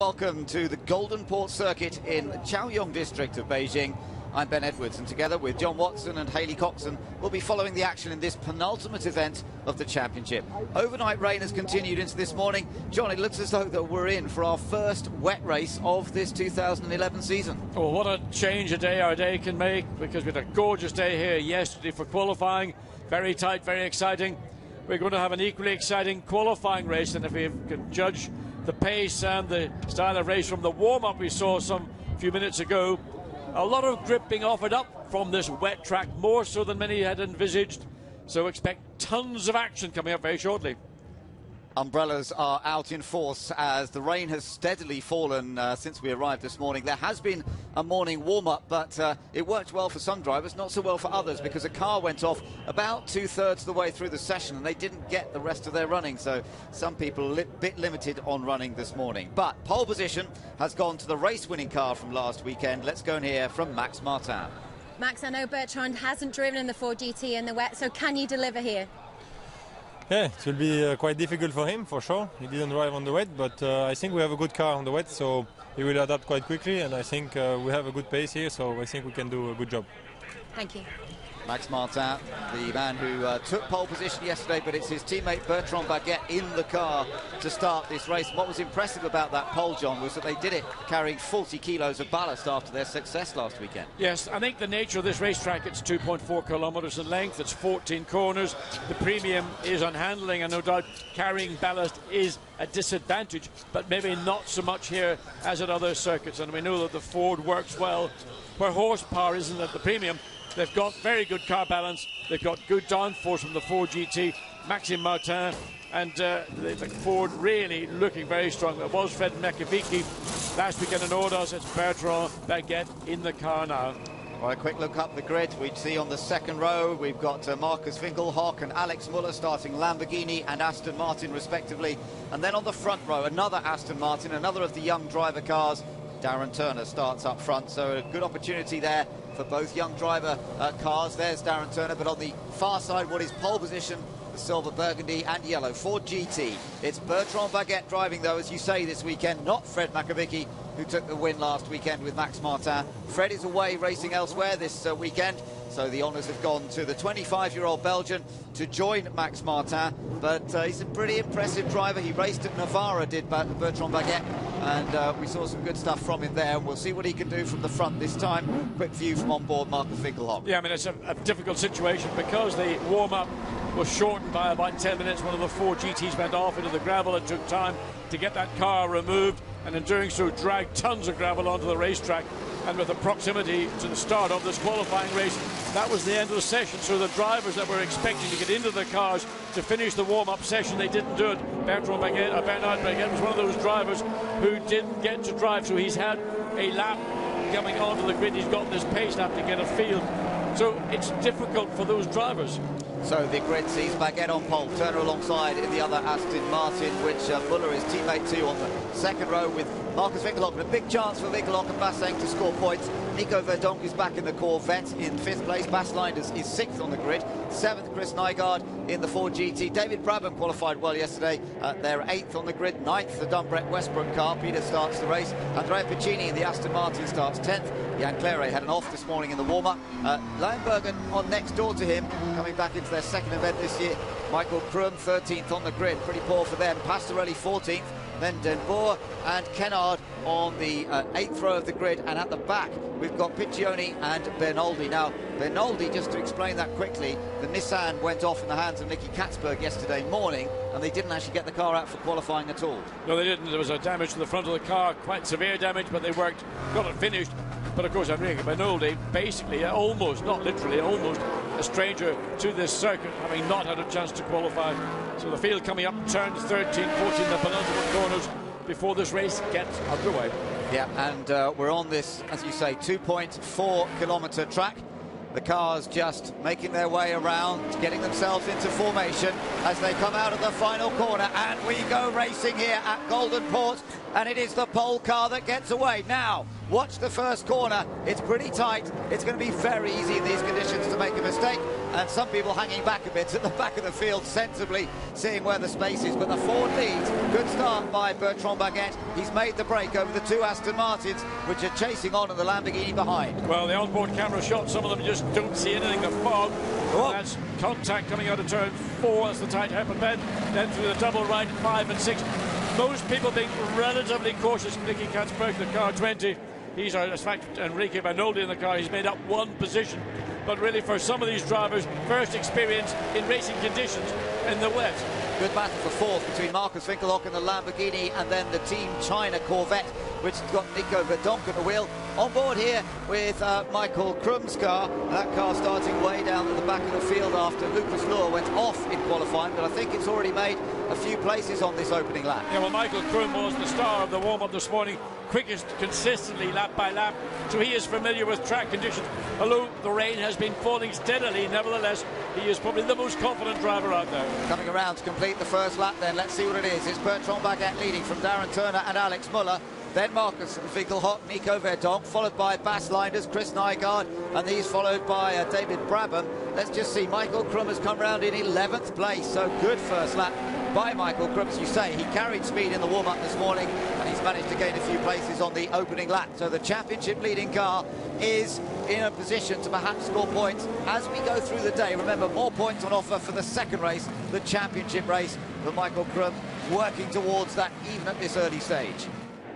Welcome to the Golden Port Circuit in Chaoyong district of Beijing. I'm Ben Edwards, and together with John Watson and Hayley Coxon, we'll be following the action in this penultimate event of the championship. Overnight rain has continued into this morning. John, it looks as though that we're in for our first wet race of this 2011 season. Well, what a change a day our day can make, because we had a gorgeous day here yesterday for qualifying. Very tight, very exciting. We're going to have an equally exciting qualifying race, and if we can judge the pace and the style of race from the warm-up we saw some few minutes ago, a lot of gripping offered up from this wet track, more so than many had envisaged. So expect tons of action coming up very shortly. Umbrellas are out in force as the rain has steadily fallen since we arrived this morning. There has been a morning warm-up, but it worked well for some drivers, not so well for others, because a car went off about two-thirds of the way through the session and they didn't get the rest of their running. So some people a bit limited on running this morning. But pole position has gone to the race-winning car from last weekend. Let's go and hear from Max Martin. Max, I know Bertrand hasn't driven in the Ford GT in the wet, so can you deliver here? Yeah, it will be quite difficult for him, for sure. He didn't drive on the wet, but I think we have a good car on the wet, so he will adapt quite quickly, and I think we have a good pace here, so I think we can do a good job. Thank you. Max Martin, the man who took pole position yesterday, but it's his teammate Bertrand Baguette in the car to start this race. And what was impressive about that pole, John, was that they did it carrying 40 kilos of ballast after their success last weekend. Yes, I think the nature of this racetrack, it's 2.4 kilometres in length, it's 14 corners. The premium is on handling, and no doubt carrying ballast is a disadvantage, but maybe not so much here as at other circuits. And we know that the Ford works well where horsepower isn't at the premium. They've got very good car balance. They've got good downforce from the Ford GT, Maxime Martin, and the Ford really looking very strong. It was Fred Makavicki last weekend in Ordos. It's Bertrand Baguette in the car now. Well, a quick look up the grid. We see on the second row we've got Marcus Winkelhock and Alex Muller starting Lamborghini and Aston Martin respectively. And then on the front row, another Aston Martin, another of the young driver cars. Darren Turner starts up front, so a good opportunity there for both young driver cars. There's Darren Turner, but on the far side, what is pole position, the silver, burgundy and yellow Ford GT. It's Bertrand Baguette driving, though, as you say, this weekend, not Fred Makavicki, who took the win last weekend with Max Martin. Fred is away racing elsewhere this weekend, so the honours have gone to the 25-year-old Belgian to join Max Martin. But he's a pretty impressive driver. He raced at Navarra, did Bertrand Baguette, and we saw some good stuff from him there. We'll see what he can do from the front this time. Quick view from on board Marcus Winkelhock. Yeah, I mean, it's a difficult situation because the warm-up was shortened by about 10 minutes. One of the four GTs went off into the gravel. It took time to get that car removed, and in doing so dragged tons of gravel onto the racetrack. And with the proximity to the start of this qualifying race, that was the end of the session. So the drivers that were expecting to get into the cars to finish the warm-up session, they didn't do it. Bernard Baguette was one of those drivers who didn't get to drive, so he's had a lap coming onto the grid. He's got this pace lap to get a field. So it's difficult for those drivers. So the grid sees Baguette on pole, Turner alongside in the other Aston Martin, which Muller is teammate to on the second row with Marcus Winkelhock. And a big chance for Winkelhock and Basseng to score points. Nico Verdonk is back in the Corvette in 5th place. Basslein is 6th on the grid. 7th, Chris Nygaard in the Ford GT. David Brabham qualified well yesterday. They're 8th on the grid. 9th, the Dunbrett Westbrook car. Peter starts the race. Andrea Piccini in the Aston Martin starts 10th. Jan Claret had an off this morning in the warm-up. Lionbergen on next door to him, coming back into their second event this year. Michael Krum 13th on the grid. Pretty poor for them. Pastorelli 14th. Then Den Boer and Kennard on the 8th row of the grid, and at the back we've got Piccioni and Bernoldi. Now Bernoldi, just to explain that quickly, the Nissan went off in the hands of Nicky Katzberg yesterday morning, and they didn't actually get the car out for qualifying at all. No, they didn't. There was a damage to the front of the car, quite severe damage, but they got it finished. But of course, Enrique Bernoldi, basically almost, not literally, almost a stranger to this circuit, having not had a chance to qualify. So the field coming up, turns 13, 14, the penultimate corners before this race gets underway. Yeah, and we're on this, as you say, 2.4 kilometre track. The cars just making their way around, getting themselves into formation as they come out of the final corner, and we go racing here at Golden Port. and it is the pole car that gets away. Now, watch the first corner. It's pretty tight. It's going to be very easy in these conditions to make a mistake, and some people hanging back a bit at the back of the field, sensibly seeing where the space is. But the Ford leads. Good start by Bertrand Baguette. He's made the break over the two Aston Martins, which are chasing on, and the Lamborghini behind. Well, the onboard camera shot, some of them just don't see anything. The fog. Oh. That's contact coming out of turn 4. That's the tight hairpin bend. Then through the double right 5 and 6. Most people being relatively cautious. Nicky Katzberg, the car 20. He's our, in fact, Enrique Banoldi in the car. He's made up one position. But really, for some of these drivers, first experience in racing conditions in the wet. Good battle for fourth between Marcus Winkelhock and the Lamborghini, and then the Team China Corvette, which has got Nico Verdonk at the wheel. On board here with Michael Krum's car. That car starting way down at the back of the field after Lucas Luhr went off in qualifying, but I think it's already made a few places on this opening lap. Yeah, well, Michael Krum was the star of the warm-up this morning, quickest consistently lap by lap, so he is familiar with track conditions. Although the rain has been falling steadily, nevertheless, he is probably the most confident driver out there. Coming around to complete the first lap then, let's see what it is. It's Bertrand Baguette leading from Darren Turner and Alex Muller. Then Marcus Winkelhock, Nico Verdonk, followed by Bas Leinders, Chris Nygaard, and these followed by David Brabham. Let's just see, Michael Krum has come round in 11th place, so good first lap by Michael Krum. As you say, he carried speed in the warm-up this morning, and he's managed to gain a few places on the opening lap. So the championship leading car is in a position to perhaps score points as we go through the day. Remember, more points on offer for the second race, the championship race, but Michael Krum working towards that even at this early stage.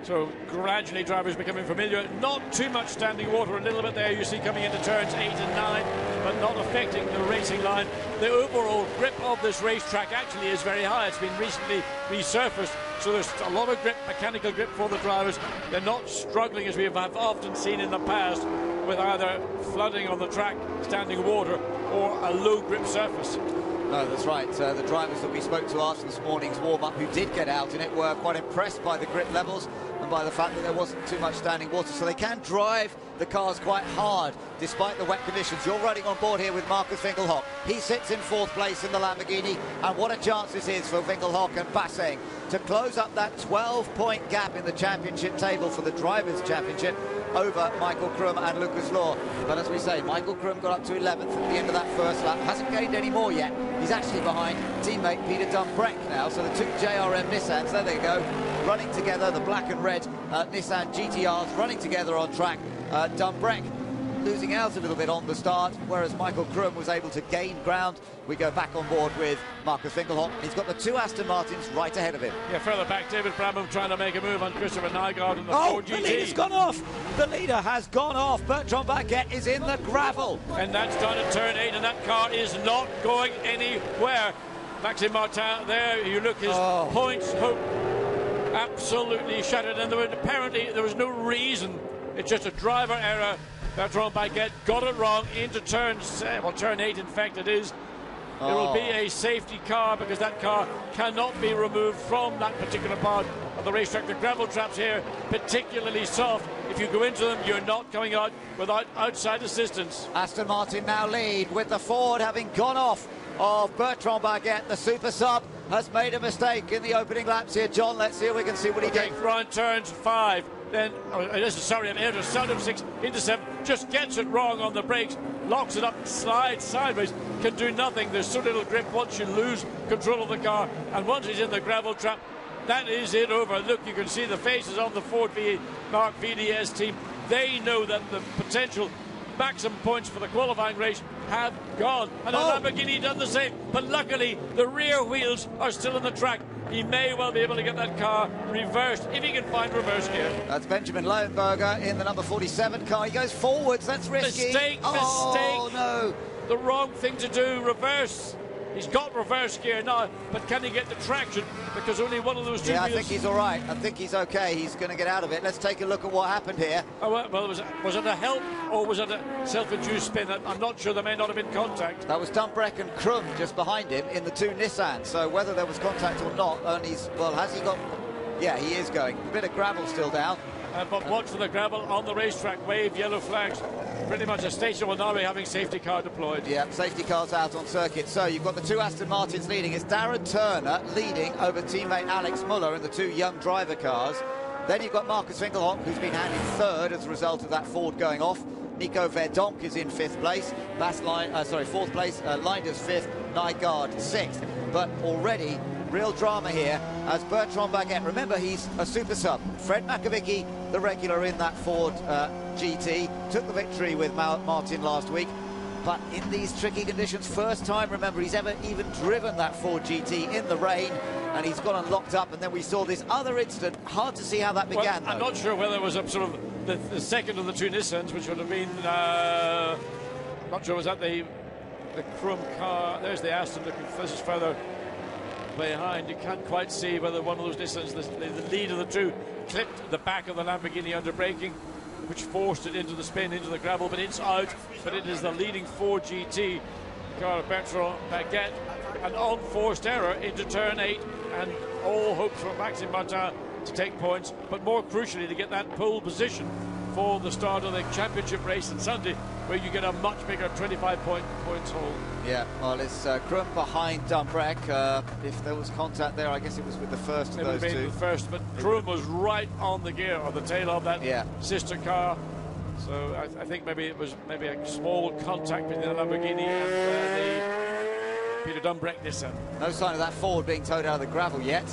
So gradually drivers becoming familiar. Not too much standing water, a little bit there you see coming into turns 8 and 9, but not affecting the racing line. The overall grip of this racetrack actually is very high. It's been recently resurfaced, so there's a lot of grip, mechanical grip for the drivers. They're not struggling as we have often seen in the past with either flooding on the track, standing water, or a low grip surface. No, that's right. The drivers that we spoke to after this morning's warm-up who did get out in it were quite impressed by the grip levels and by the fact that there wasn't too much standing water, so they can drive the cars quite hard despite the wet conditions. You're riding on board here with Marcus Winkelhock. He sits in 4th place in the Lamborghini, and what a chance this is for Winkelhock and Basseng to close up that 12-point gap in the championship table for the Drivers' Championship over Michael Krum and Lucas Luhr. But as we say, Michael Krum got up to 11th at the end of that first lap, hasn't gained any more yet. He's actually behind teammate Peter Dumbreck now, so the two JRM Nissans, there they go, running together, the black and red Nissan GTRs running together on track. Dumbreck losing out a little bit on the start, whereas Michael Krum was able to gain ground. We go back on board with Marcus Winkelhock. He's got the two Aston Martins right ahead of him. Yeah, further back, David Brabham trying to make a move on Christopher Nygaard in the Oh, 4GT. the leader's gone off! The leader has gone off. Bertrand Baguette is in the gravel. And that's done at turn 8, and that car is not going anywhere. Maxime Martin there, you look, his points hope absolutely shattered, and apparently there was no reason. It's just a driver error. Bertrand Baguette got it wrong into turn 8 in fact it is. It will be a safety car because that car cannot be removed from that particular part of the racetrack. The gravel traps here particularly soft. If you go into them, you're not coming out without outside assistance. Aston Martin now lead with the Ford having gone off of Bertrand Baguette. The super sub has made a mistake in the opening laps here. John, let's see if we can see what he did. Round turns 5. Then, into 6, into 7, just gets it wrong on the brakes, locks it up, slides sideways, can do nothing. There's so little grip once you lose control of the car, and once he's in the gravel trap, that is it over. Look, you can see the faces on the Ford Mark VDS team. They know that the potential maximum points for the qualifying race have gone, and the Lamborghini done the same, but luckily the rear wheels are still in the track. He may well be able to get that car reversed if he can find reverse gear. That's Benjamin Lohenberger in the number 47 car. He goes forwards. That's risky. Mistake. Oh, no. The wrong thing to do, reverse. He's got reverse gear now, but can he get the traction? Because only one of those two wheels... I think he's all right. I think he's okay. He's going to get out of it. Let's take a look at what happened here. Oh, well, was it a help or was it a self-induced spin? I'm not sure. There may not have been contact. That was Dumbreck and Krum just behind him in the two Nissans. So whether there was contact or not, has he got... Yeah, he is going. A bit of gravel still down. But watch for the gravel on the racetrack. Wave yellow flags. Pretty much a station will now be having safety car deployed. Yeah, safety cars out on circuit. So you've got the two Aston Martins leading. It's Darren Turner leading over teammate Alex Muller in the two young driver cars. Then you've got Marcus Winkelhock, who's been handed third as a result of that Ford going off. Nico Verdonk is in fifth place. Fourth place. Leinders fifth. Nygaard sixth. But already, real drama here as Bertrand Baguette. Remember, he's a super sub. Fred Makovicky, the regular in that Ford GT, took the victory with Martin last week. But in these tricky conditions, first time, remember, he's ever even driven that Ford GT in the rain, and he's gone and locked up. And then we saw this other incident. Hard to see how that began. Well, I'm not sure whether it was a sort of the second of the two Nissans, which would have been, not sure, was that the Krum car? There's the Aston. This is further behind. You can't quite see whether one of those Nissans, the lead of the two, clipped the back of the Lamborghini under braking, which forced it into the spin, into the gravel, but it's out. But it is the leading Ford GT car of Bertrand Baguette, an unforced error into turn 8, and all hopes for Maxime Martin to take points, but more crucially to get that pole position for the start of the championship race on Sunday, where you get a much bigger 25-points haul. Yeah, well, it's Krum behind Dumbrek. If there was contact there, I guess it was with the first of those two. The first, but Krum was right on the gear, or the tail of that sister car. So I think maybe it was a small contact between the Lamborghini and the Peter Dumbrek Nissan. No sign of that Ford being towed out of the gravel yet.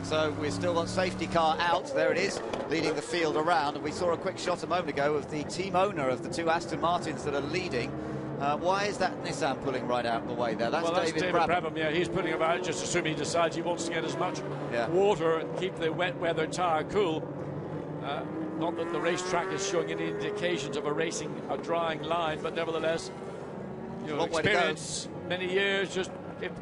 So we've still got safety car out. There it is, leading the field around. And we saw a quick shot a moment ago of the team owner of the two Aston Martins that are leading. Why is that Nissan pulling right out of the way there? That's David Brabham. Yeah, he's putting him out, just assuming he decides he wants to get as much water and keep the wet weather tyre cool. Not that the racetrack is showing any indications of a drying line, but nevertheless, experience, many years, just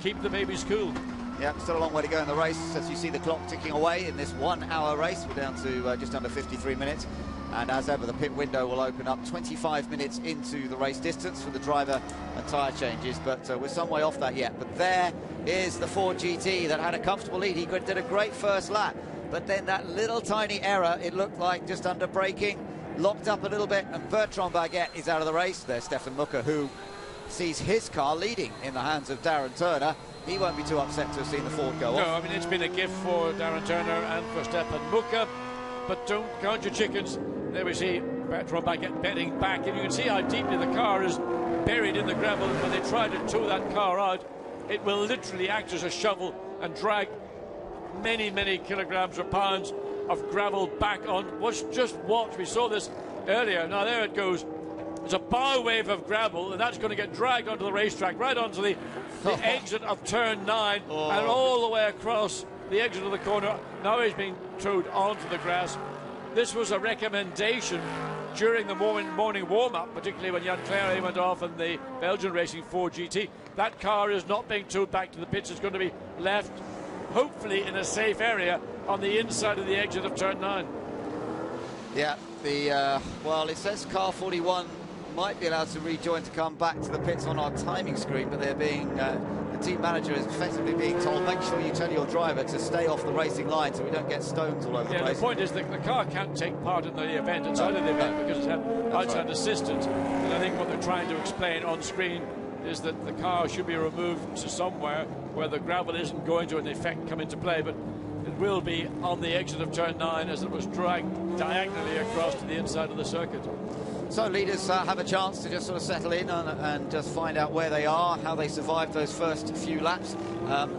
keep the babies cool. Yeah, still a long way to go in the race as you see the clock ticking away in this 1 hour race. We're down to just under 53 minutes. And as ever, the pit window will open up 25 minutes into the race distance for the driver and tyre changes, but we're some way off that yet. But there is the Ford GT that had a comfortable lead. He did a great first lap, but then that little tiny error, it looked like just under braking, locked up a little bit, and Bertrand Baguette is out of the race. There's Stefan Mucker, who sees his car leading in the hands of Darren Turner. He won't be too upset to have seen the Ford go off. No, I mean, it's been a gift for Darren Turner and for Stefan Mucker, but don't count your chickens. There we see Bertrand Baguette betting back, and you can see how deeply the car is buried in the gravel. When they try to tow that car out, it will literally act as a shovel and drag many, many kilograms or pounds of gravel back on. Just watch, we saw this earlier. Now there it goes. There's a bow wave of gravel, and that's going to get dragged onto the racetrack, right onto the exit of turn 9, and all the way across the exit of the corner. Now he's being towed onto the grass. This was a recommendation during the morning warm-up, particularly when Jan Clary went off in the Belgian Racing 4 GT. That car is not being towed back to the pits. It's going to be left, hopefully, in a safe area on the inside of the exit of turn 9. Yeah, well, it says car 41 might be allowed to rejoin to come back to the pits on our timing screen, but they're being the team manager is effectively being told, make sure you tell your driver to stay off the racing line so we don't get stones all over the place. The point is that the car can't take part in the event outside of the event because it's had outside assistance. And I think what they're trying to explain on screen is that the car should be removed to somewhere where the gravel isn't going to, in effect, come into play, but it will be on the exit of turn 9 as it was dragged diagonally across to the inside of the circuit. So leaders have a chance to just sort of settle in and just find out where they are, how they survived those first few laps.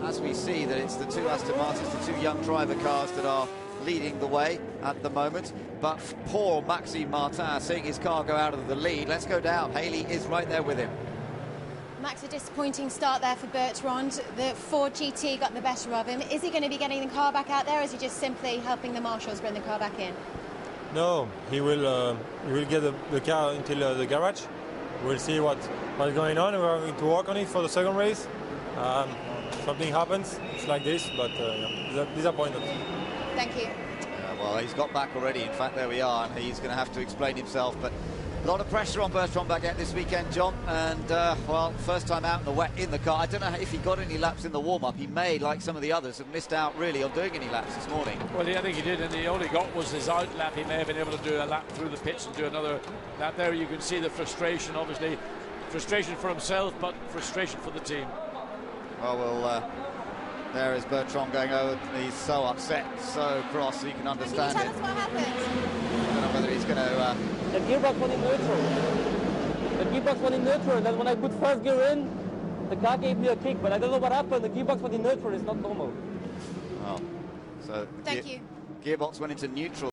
As we see that it's the two Aston Martins, the two young driver cars that are leading the way at the moment. But poor Maxime Martin seeing his car go out of the lead. Let's go down. Haley is right there with him. Max, a disappointing start there for Bertrand. The Ford GT got the better of him. Is he going to be getting the car back out there, or is he just simply helping the marshals bring the car back in? No, he will get the car until the garage. We'll see what's going on. We're going to work on it for the second race. Something happens, it's like this, but disappointed. Thank you. Well, he's got back already. In fact, there we are, and he's going to have to explain himself. But a lot of pressure on Bertrand Baguette this weekend, John. And, well, first time out in the wet in the car. I don't know if he got any laps in the warm-up. He may, like some of the others, have missed out really on doing any laps this morning. Well, I think he did, and he only got was his out lap. He may have been able to do a lap through the pits and do another lap. There you can see the frustration, obviously. Frustration for himself, but frustration for the team. Well, There is Bertrand going over. He's so upset, so cross, you can understand Can you it. tell us what happened? I don't know whether he's going to... The gearbox went in neutral. The gearbox went in neutral, and then when I put first gear in, the car gave me a kick, but I don't know what happened. The gearbox went in neutral. It's not normal. Oh, so Thank you. Gearbox went into neutral.